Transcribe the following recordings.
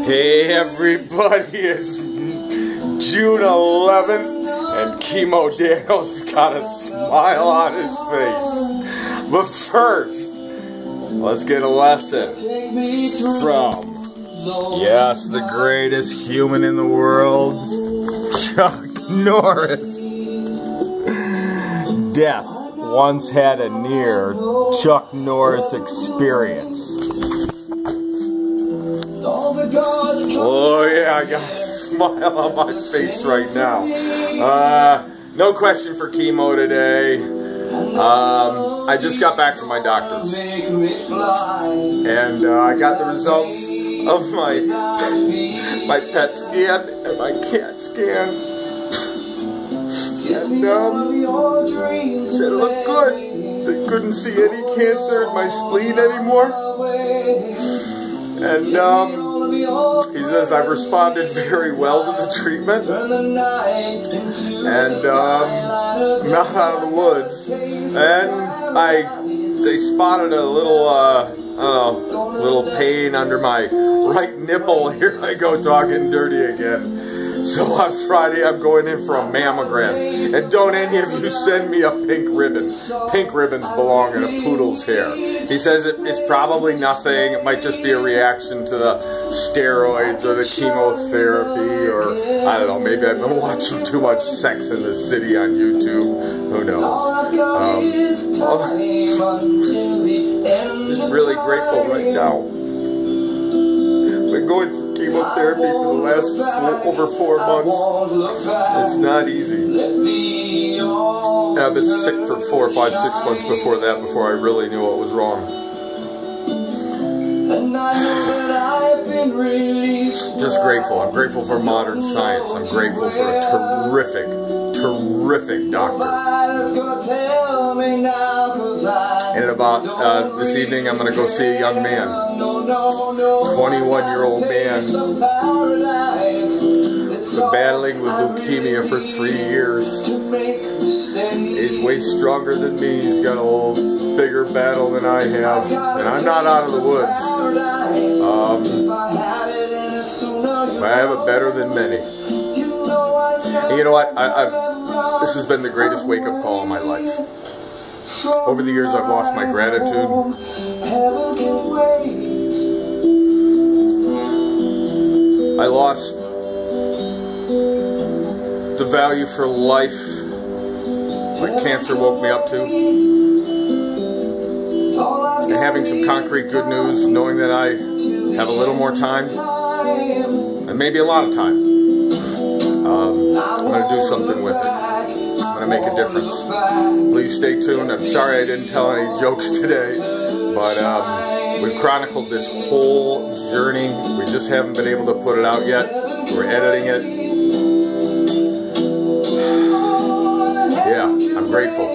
Hey everybody, it's June 11th and Chemo Dano's got a smile on his face. But first, let's get a lesson from, yes, the greatest human in the world, Chuck Norris. Death once had a near Chuck Norris experience. Oh yeah, I got a smile on my face right now. No question for chemo today. I just got back from my doctor's, and I got the results of my PET scan and my CAT scan, and said it looked good. They couldn't see any cancer in my spleen anymore, and he says I've responded very well to the treatment, and I'm not out of the woods. And they spotted a little, little pain under my right nipple. Here I go talking dirty again. So on Friday I'm going in for a mammogram. And don't any of you send me a pink ribbon. Pink ribbons belong in a poodle's hair. He says it's probably nothing. It might just be a reaction to the steroids or the chemotherapy, or I don't know, maybe I've been watching too much Sex in the City on YouTube. Who knows? Just really grateful right now. Been going through chemotherapy for the last over 4 months. It's not easy. I've been sick for 4, 5, 6 months before that, before I really knew what was wrong. Just grateful. I'm grateful for modern science. I'm grateful for a terrific doctor. And about this evening, I'm going to go see a young man, 21-year-old man, been battling with leukemia for 3 years. He's way stronger than me. He's got a little bigger battle than I have, and I'm not out of the woods. But I have it better than many. And you know what? This has been the greatest wake-up call in my life. Over the years, I've lost my gratitude. I lost the value for life like cancer woke me up to. And having some concrete good news, knowing that I have a little more time, and maybe a lot of time, I'm going to do something with it. I'm going to make a difference. Please stay tuned. I'm sorry I didn't tell any jokes today, but we've chronicled this whole journey. We just haven't been able to put it out yet. We're editing it. Yeah, I'm grateful.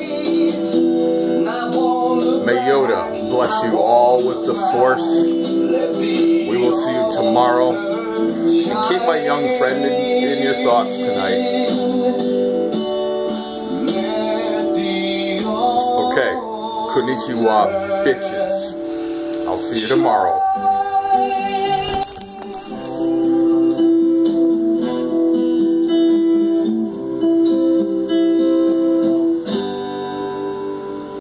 May Yoda bless you all with the Force. We will see you tomorrow. And keep my young friend in your thoughts tonight. Okay, konnichiwa, bitches. I'll see you tomorrow.